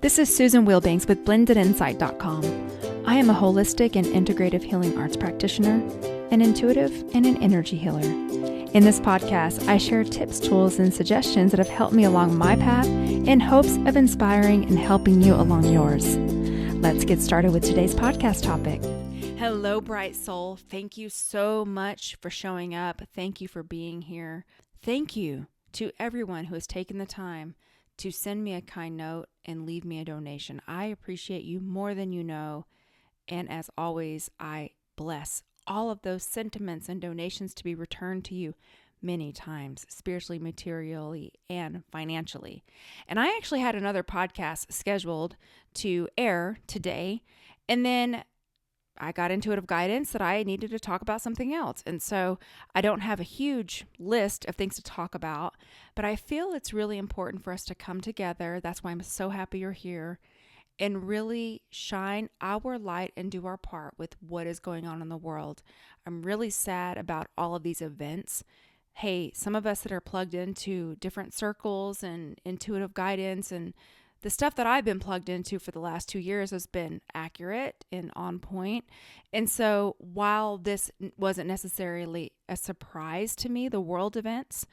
This is Susan Wilbanks with blendedinsight.com. I am a holistic and integrative healing arts practitioner, an intuitive, and an energy healer. In this podcast, I share tips, tools, and suggestions that have helped me along my path in hopes of inspiring and helping you along yours. Let's get started with today's podcast topic. Hello, bright soul. Thank you so much for showing up. Thank you for being here. Thank you to everyone who has taken the time to send me a kind note and leave me a donation. I appreciate you more than you know. And as always, I bless all of those sentiments and donations to be returned to you many times, spiritually, materially, and financially. And I actually had another podcast scheduled to air today. And then I got intuitive guidance that I needed to talk about something else. And so I don't have a huge list of things to talk about, but I feel it's really important for us to come together. That's why I'm so happy you're here and really shine our light and do our part with what is going on in the world. I'm really sad about all of these events. Hey, some of us that are plugged into different circles and intuitive guidance and the stuff that I've been plugged into for the last 2 years has been accurate and on point. And so while this wasn't necessarily a surprise to me, the world events,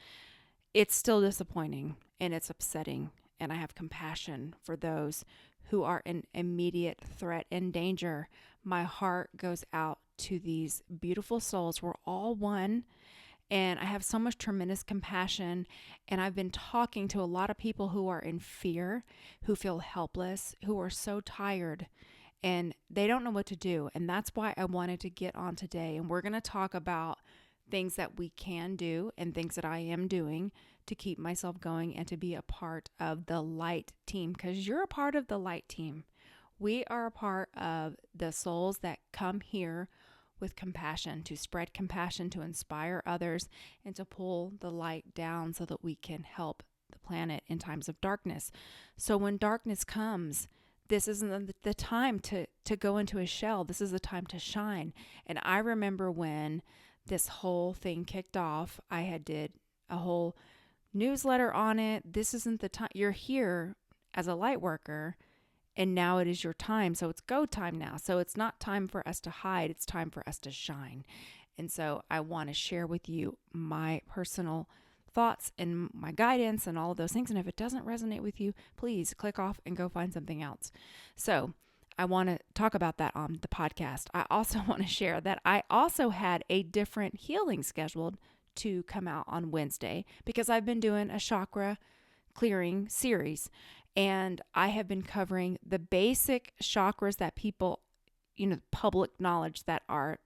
it's still disappointing and it's upsetting. And I have compassion for those who are in immediate threat and danger. My heart goes out to these beautiful souls. We're all one. And I have so much tremendous compassion. And I've been talking to a lot of people who are in fear, who feel helpless, who are so tired, and they don't know what to do. And that's why I wanted to get on today. And we're going to talk about things that we can do and things that I am doing to keep myself going and to be a part of the light team, because you're a part of the light team. We are a part of the souls that come here with compassion, to spread compassion, to inspire others, and to pull the light down so that we can help the planet in times of darkness. So when darkness comes, this isn't the time to go into a shell. This is the time to shine. And I remember when this whole thing kicked off, I had did a whole newsletter on it. This isn't the time. You're here as a light worker, and now it is your time. So it's go time now. So it's not time for us to hide. It's time for us to shine. And so I want to share with you my personal thoughts and my guidance and all of those things. And if it doesn't resonate with you, please click off and go find something else. So I want to talk about that on the podcast. I also want to share that I also had a different healing scheduled to come out on Wednesday because I've been doing a chakra clearing series. And I have been covering the basic chakras that people, public knowledge that are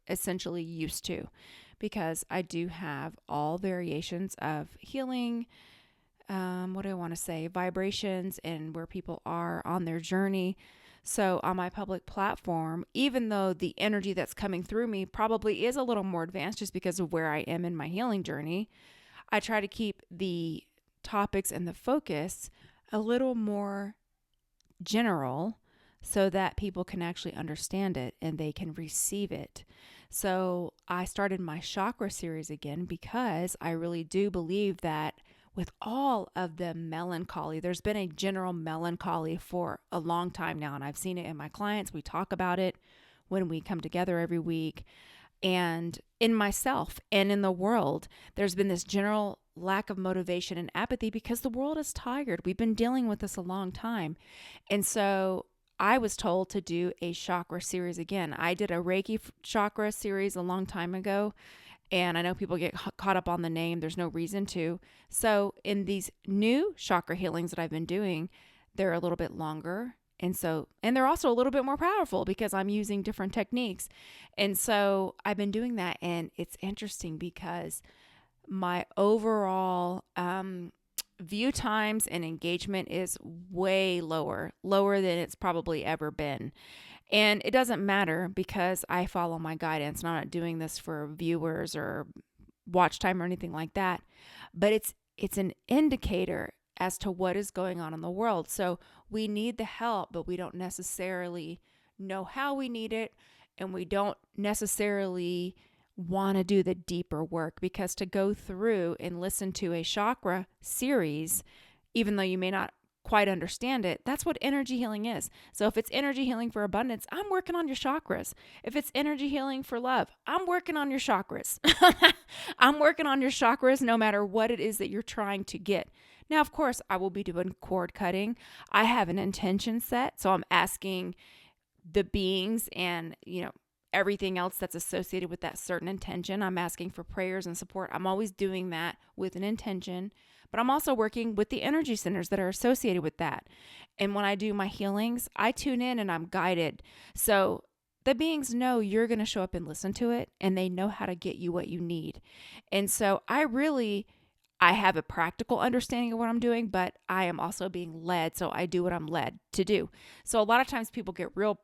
essentially used to, because I do have all variations of healing, vibrations and where people are on their journey. So on my public platform, even though the energy that's coming through me probably is a little more advanced just because of where I am in my healing journey, I try to keep the topics and the focus a little more general so that people can actually understand it and they can receive it. So I started my chakra series again because I really do believe that with all of the melancholy, there's been a general melancholy for a long time now. And I've seen it in my clients. We talk about it when we come together every week. And in myself and in the world, there's been this general lack of motivation and apathy because the world is tired. We've been dealing with this a long time. And so I was told to do a chakra series again. I did a Reiki chakra series a long time ago, and I know people get caught up on the name. There's no reason to. So in these new chakra healings that I've been doing, they're a little bit longer. And they're also a little bit more powerful because I'm using different techniques. And so I've been doing that, and it's interesting because my overall view times and engagement is way lower than it's probably ever been. And it doesn't matter because I follow my guidance, and I'm not doing this for viewers or watch time or anything like that. But it's an indicator as to what is going on in the world. So we need the help, but we don't necessarily know how we need it, and we don't necessarily want to do the deeper work, because to go through and listen to a chakra series, even though you may not quite understand it, that's what energy healing is. So if it's energy healing for abundance, I'm working on your chakras. If it's energy healing for love, I'm working on your chakras. I'm working on your chakras no matter what it is that you're trying to get. Now, of course, I will be doing cord cutting. I have an intention set. So I'm asking the beings and, everything else that's associated with that certain intention. I'm asking for prayers and support. I'm always doing that with an intention, but I'm also working with the energy centers that are associated with that. And when I do my healings, I tune in and I'm guided. So the beings know you're going to show up and listen to it, and they know how to get you what you need. And so I have a practical understanding of what I'm doing, but I am also being led. So I do what I'm led to do. So a lot of times people get real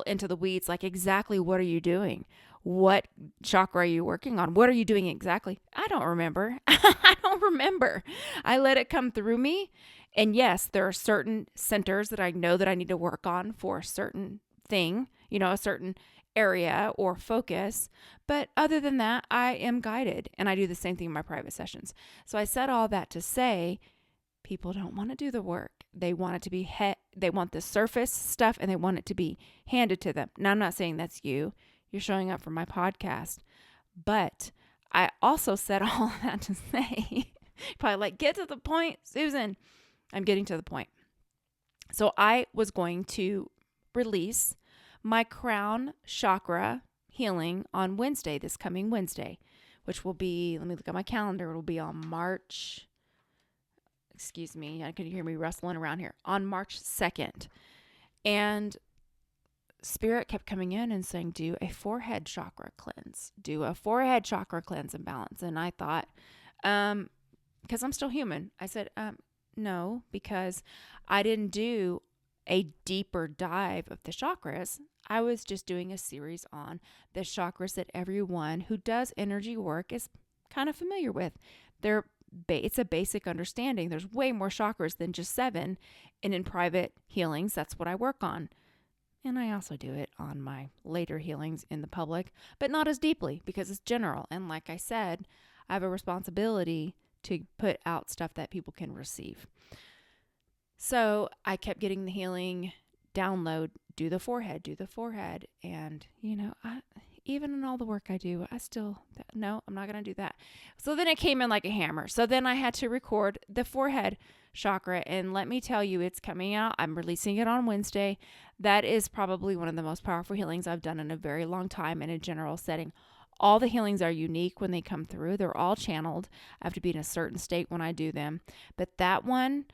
into the weeds, like exactly what are you doing? What chakra are you working on? What are you doing exactly? I don't remember. I don't remember. I let it come through me. And yes, there are certain centers that I know that I need to work on for a certain thing, a certain area or focus. But other than that, I am guided, and I do the same thing in my private sessions. So I said all that to say, people don't want to do the work. They want it to be, they want the surface stuff, and they want it to be handed to them. Now, I'm not saying that's you. You're showing up for my podcast. But I also said all of that to say, probably like, get to the point, Susan. I'm getting to the point. So I was going to release my crown chakra healing on Wednesday, this coming Wednesday, which will be, let me look at my calendar. It'll be on March, excuse me, I can hear me rustling around here, on March 2nd. And Spirit kept coming in and saying, do a forehead chakra cleanse, and balance. And I thought, because I'm still human, I said, no, because I didn't do a deeper dive of the chakras. I was just doing a series on the chakras that everyone who does energy work is kind of familiar with. It's a basic understanding. There's way more chakras than just 7. And in private healings, that's what I work on. And I also do it on my later healings in the public, but not as deeply because it's general. And like I said, I have a responsibility to put out stuff that people can receive. So I kept getting the healing download, do the forehead. And, even in all the work I do, no, I'm not going to do that. So then it came in like a hammer. So then I had to record the forehead chakra. And let me tell you, it's coming out. I'm releasing it on Wednesday. That is probably one of the most powerful healings I've done in a very long time in a general setting. All the healings are unique when they come through. They're all channeled. I have to be in a certain state when I do them. But that one,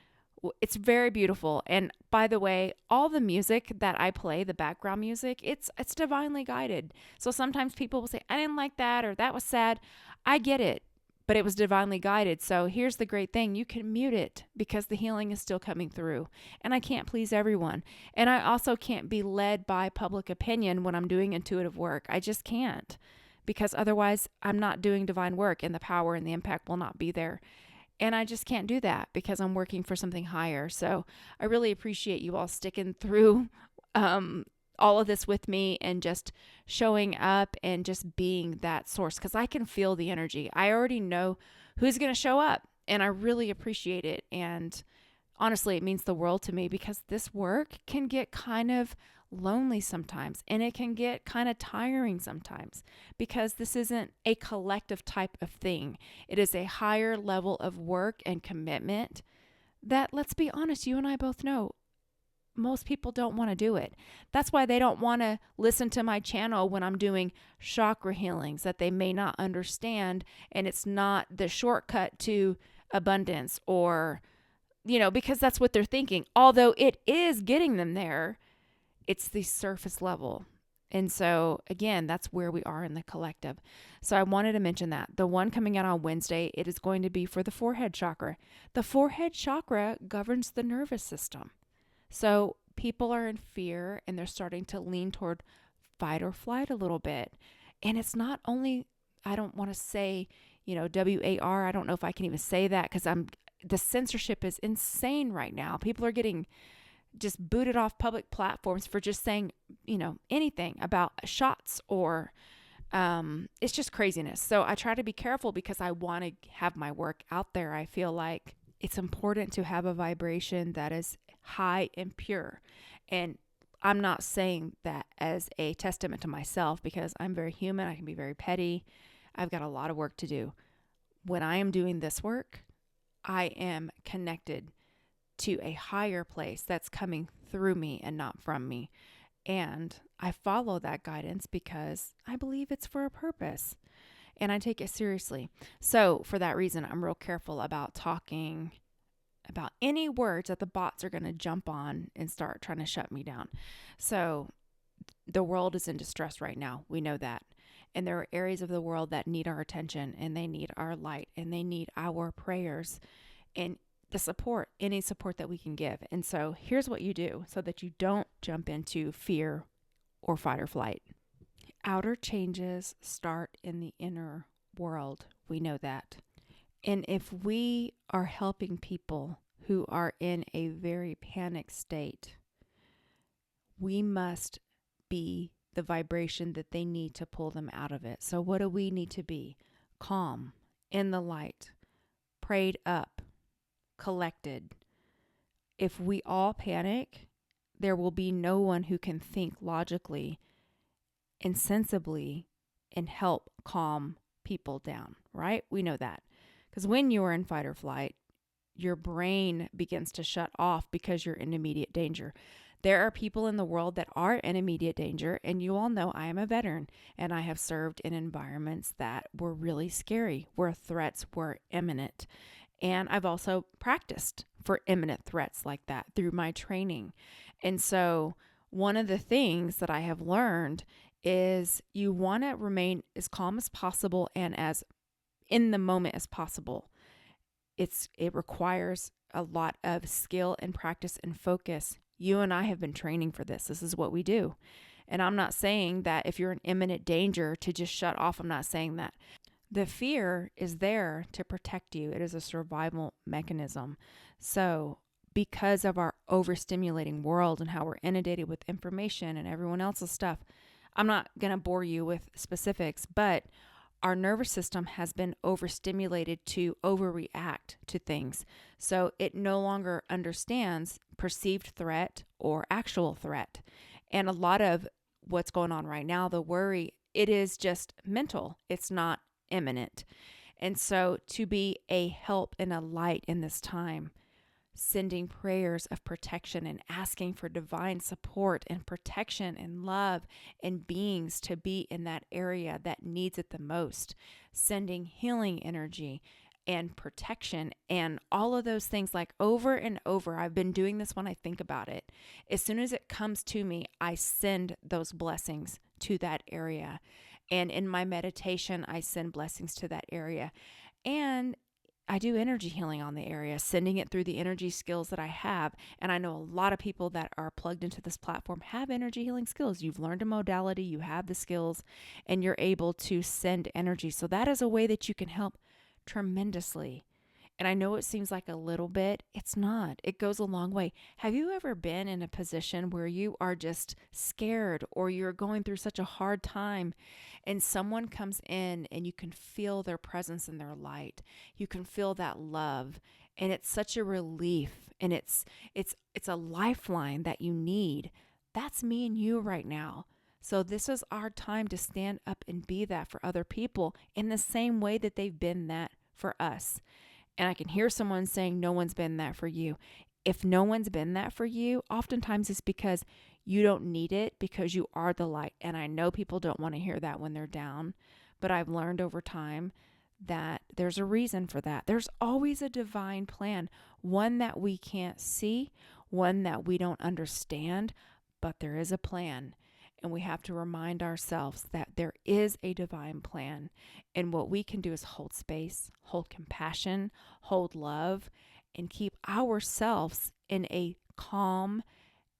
it's very beautiful. And by the way, all the music that I play, the background music, it's divinely guided. So sometimes people will say, I didn't like that, or that was sad. I get it, but it was divinely guided. So here's the great thing. You can mute it because the healing is still coming through. And I can't please everyone. And I also can't be led by public opinion when I'm doing intuitive work. I just can't, because otherwise I'm not doing divine work, and the power and the impact will not be there. And I just can't do that because I'm working for something higher. So I really appreciate you all sticking through all of this with me and just showing up and just being that source, because I can feel the energy. I already know who's going to show up, and I really appreciate it. And honestly, it means the world to me, because this work can get kind of lonely sometimes, and it can get kind of tiring sometimes, because this isn't a collective type of thing. It is a higher level of work and commitment that, let's be honest, you and I both know most people don't want to do it. That's why they don't want to listen to my channel when I'm doing chakra healings that they may not understand, and it's not the shortcut to abundance, or because that's what they're thinking. Although it is getting them there, it's the surface level. And so, again, that's where we are in the collective. So I wanted to mention that. The one coming out on Wednesday, it is going to be for the forehead chakra. The forehead chakra governs the nervous system. So people are in fear, and they're starting to lean toward fight or flight a little bit. And it's not only, I don't want to say, WAR. I don't know if I can even say that, because the censorship is insane right now. People are getting just booted off public platforms for just saying, anything about shots, or it's just craziness. So I try to be careful because I want to have my work out there. I feel like it's important to have a vibration that is high and pure. And I'm not saying that as a testament to myself, because I'm very human. I can be very petty. I've got a lot of work to do. When I am doing this work, I am connected to a higher place that's coming through me and not from me. And I follow that guidance because I believe it's for a purpose and I take it seriously. So for that reason, I'm real careful about talking about any words that the bots are going to jump on and start trying to shut me down. So the world is in distress right now. We know that. And there are areas of the world that need our attention, and they need our light, and they need our prayers and the support, any support that we can give. And so here's what you do so that you don't jump into fear or fight or flight. Outer changes start in the inner world. We know that. And if we are helping people who are in a very panicked state, we must be the vibration that they need to pull them out of it. So what do we need to be? Calm, in the light, prayed up, collected. If we all panic, there will be no one who can think logically and sensibly and help calm people down, right? We know that. Because when you are in fight or flight, your brain begins to shut off because you're in immediate danger. There are people in the world that are in immediate danger, and you all know I am a veteran, and I have served in environments that were really scary, where threats were imminent. And I've also practiced for imminent threats like that through my training. And so one of the things that I have learned is you want to remain as calm as possible and as in the moment as possible. It requires a lot of skill and practice and focus. You and I have been training for this. This is what we do. And I'm not saying that if you're in imminent danger to just shut off. I'm not saying that. The fear is there to protect you. It is a survival mechanism. So because of our overstimulating world and how we're inundated with information and everyone else's stuff, I'm not going to bore you with specifics, but our nervous system has been overstimulated to overreact to things. So it no longer understands perceived threat or actual threat. And a lot of what's going on right now, the worry, it is just mental. It's not imminent. And so to be a help and a light in this time, sending prayers of protection and asking for divine support and protection and love and beings to be in that area that needs it the most, sending healing energy and protection and all of those things, like over and over. I've been doing this when I think about it. As soon as it comes to me, I send those blessings to that area. And in my meditation, I send blessings to that area. And I do energy healing on the area, sending it through the energy skills that I have. And I know a lot of people that are plugged into this platform have energy healing skills. You've learned a modality, you have the skills, and you're able to send energy. So that is a way that you can help tremendously. And I know it seems like a little bit. It's not. It goes a long way. Have you ever been in a position where you are just scared or you're going through such a hard time and someone comes in and you can feel their presence and their light? You can feel that love, and it's such a relief, and it's a lifeline that you need. That's me and you right now. So this is our time to stand up and be that for other people in the same way that they've been that for us. And I can hear someone saying, no one's been that for you. If no one's been that for you, oftentimes it's because you don't need it, because you are the light. And I know people don't want to hear that when they're down, but I've learned over time that there's a reason for that. There's always a divine plan, one that we can't see, one that we don't understand, but there is a plan. And we have to remind ourselves that there is a divine plan. And what we can do is hold space, hold compassion, hold love, and keep ourselves in a calm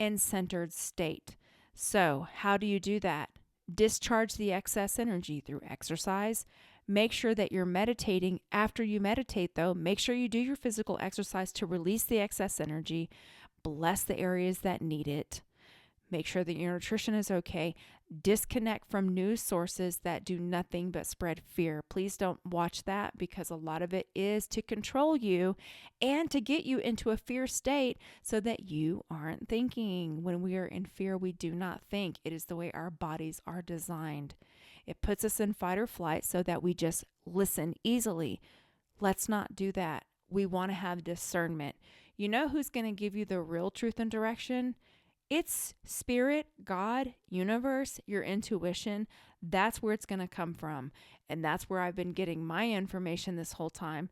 and centered state. So how do you do that? Discharge the excess energy through exercise. Make sure that you're meditating. After you meditate, though, make sure you do your physical exercise to release the excess energy. Bless the areas that need it. Make sure that your nutrition is okay. Disconnect from news sources that do nothing but spread fear. Please don't watch that, because a lot of it is to control you and to get you into a fear state so that you aren't thinking. When we are in fear, we do not think. It is the way our bodies are designed. It puts us in fight or flight so that we just listen easily. Let's not do that. We want to have discernment. You know who's going to give you the real truth and direction? It's spirit, God, universe, your intuition. That's where it's going to come from. And that's where I've been getting my information this whole time.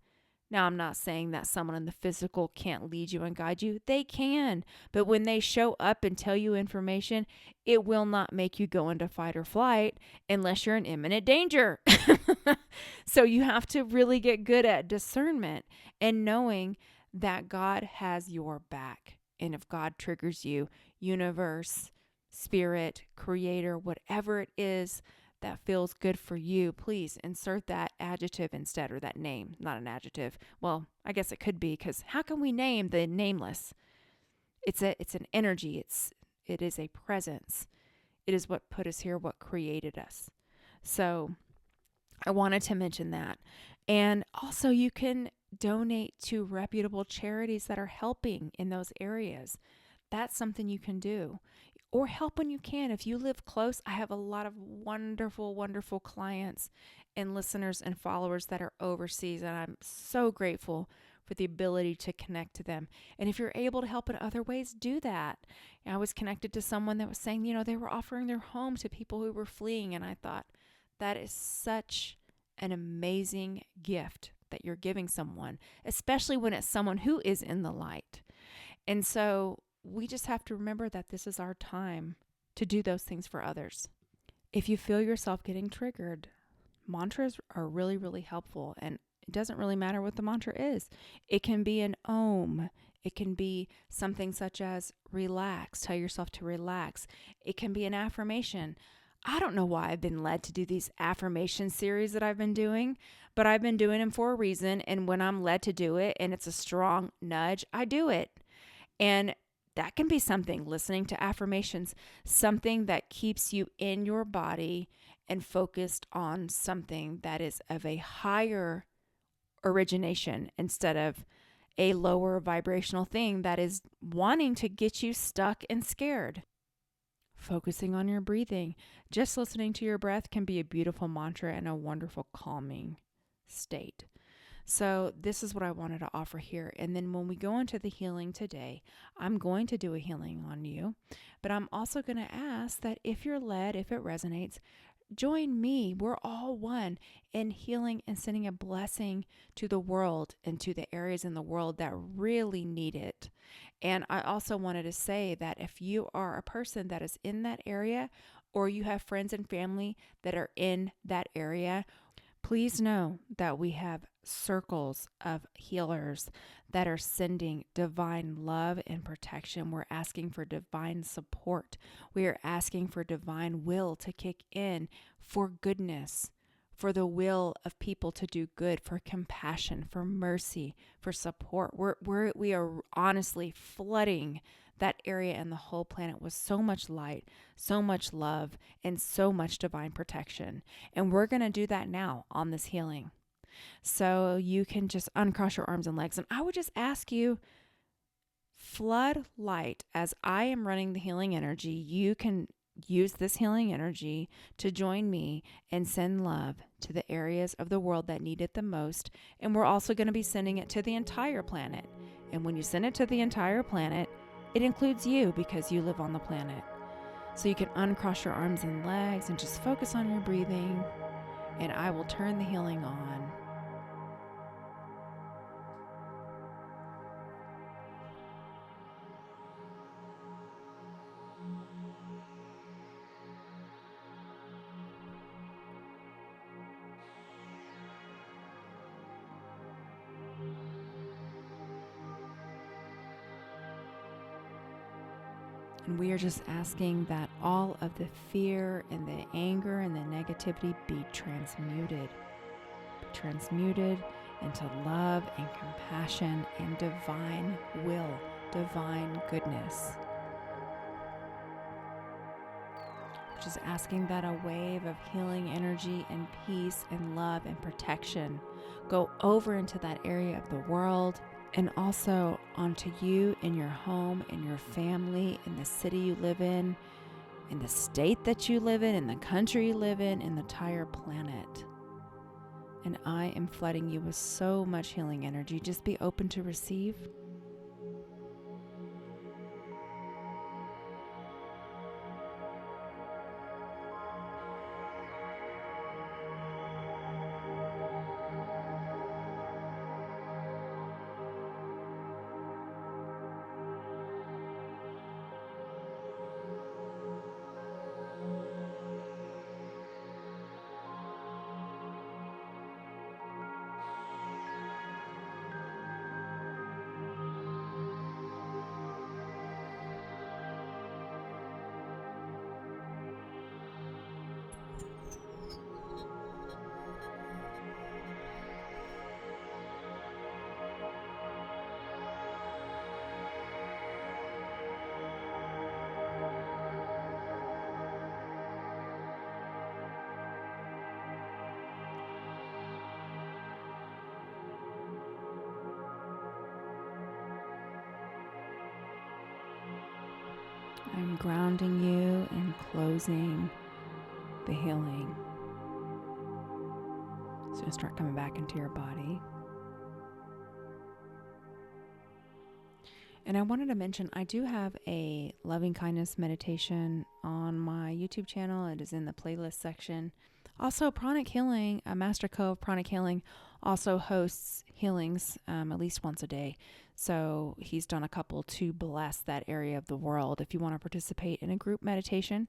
Now, I'm not saying that someone in the physical can't lead you and guide you. They can. But when they show up and tell you information, it will not make you go into fight or flight unless you're in imminent danger. So you have to really get good at discernment and knowing that God has your back. And if God triggers you, universe, spirit, creator, whatever it is that feels good for you, please insert that adjective instead, or that name, not an adjective. Well, I guess it could be, because how can we name the nameless? It's an energy. It is a presence. It is what put us here, what created us. So I wanted to mention that. And also, you can donate to reputable charities that are helping in those areas. That's something you can do. Or help when you can. If you live close, I have a lot of wonderful, wonderful clients and listeners and followers that are overseas, and I'm so grateful for the ability to connect to them. And if you're able to help in other ways, do that. I was connected to someone that was saying, they were offering their home to people who were fleeing, and I thought, that is such an amazing gift that you're giving someone, especially when it's someone who is in the light. And so we just have to remember that this is our time to do those things for others. If you feel yourself getting triggered, mantras are really, really helpful. And it doesn't really matter what the mantra is. It can be an om. It can be something such as relax. Tell yourself to relax. It can be an affirmation. I don't know why I've been led to do these affirmation series that I've been doing, but I've been doing them for a reason. And when I'm led to do it and it's a strong nudge, I do it. And that can be something, listening to affirmations, something that keeps you in your body and focused on something that is of a higher origination instead of a lower vibrational thing that is wanting to get you stuck and scared. Focusing on your breathing, just listening to your breath can be a beautiful mantra and a wonderful calming state. So this is what I wanted to offer here. And then when we go into the healing today, I'm going to do a healing on you, but I'm also going to ask that if you're led, if it resonates, join me. We're all one in healing and sending a blessing to the world and to the areas in the world that really need it. And I also wanted to say that if you are a person that is in that area, or you have friends and family that are in that area, please know that we have circles of healers that are sending divine love and protection. We're asking for divine support. We are asking for divine will to kick in, for goodness, for the will of people to do good, for compassion, for mercy, for support. We are honestly flooding that area and the whole planet with so much light, so much love, and so much divine protection. And we're going to do that now on this healing. So you can just uncross your arms and legs. And I would just ask you, flood light. As I am running the healing energy, you can use this healing energy to join me and send love to the areas of the world that need it the most. And we're also going to be sending it to the entire planet. And when you send it to the entire planet, it includes you because you live on the planet. So you can uncross your arms and legs and just focus on your breathing, and I will turn the healing on. And we are just asking that all of the fear and the anger and the negativity be transmuted into love and compassion and divine will, divine goodness. just asking that a wave of healing energy and peace and love and protection go over into that area of the world and also onto you in your home, in your family, in the city you live in the state that you live in the country you live in the entire planet. And I am flooding you with so much healing energy. Just be open to receive. I'm grounding you and closing the healing. So you'll start coming back into your body. And I wanted to mention, I do have a loving kindness meditation on my YouTube channel. It is in the playlist section. Also, Pranic Healing, Master Co of Pranic Healing, also hosts healings at least once a day. So he's done a couple to bless that area of the world. If you want to participate in a group meditation,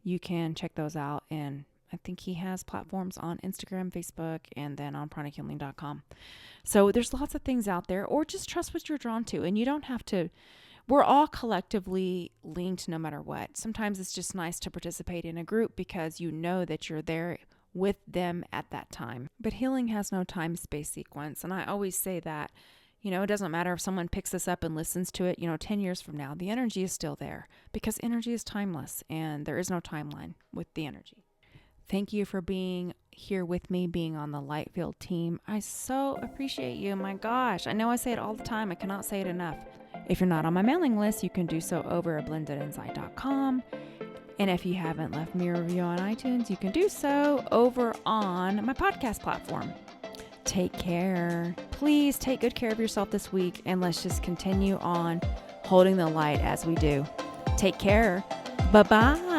you can check those out. And I think he has platforms on Instagram, Facebook, and then on pranichealing.com. So there's lots of things out there, or just trust what you're drawn to. And you don't have to, we're all collectively linked no matter what. Sometimes it's just nice to participate in a group because you know that you're there with them at that time. But healing has no time-space sequence. And I always say that, it doesn't matter if someone picks this up and listens to it, 10 years from now, the energy is still there because energy is timeless and there is no timeline with the energy. Thank you for being here with me, being on the Light Field team. I so appreciate you. My gosh, I know I say it all the time. I cannot say it enough. If you're not on my mailing list, you can do so over at blendedinsight.com. And if you haven't left me a review on iTunes, you can do so over on my podcast platform. Take care. Please take good care of yourself this week, and let's just continue on holding the light as we do. Take care. Bye-bye.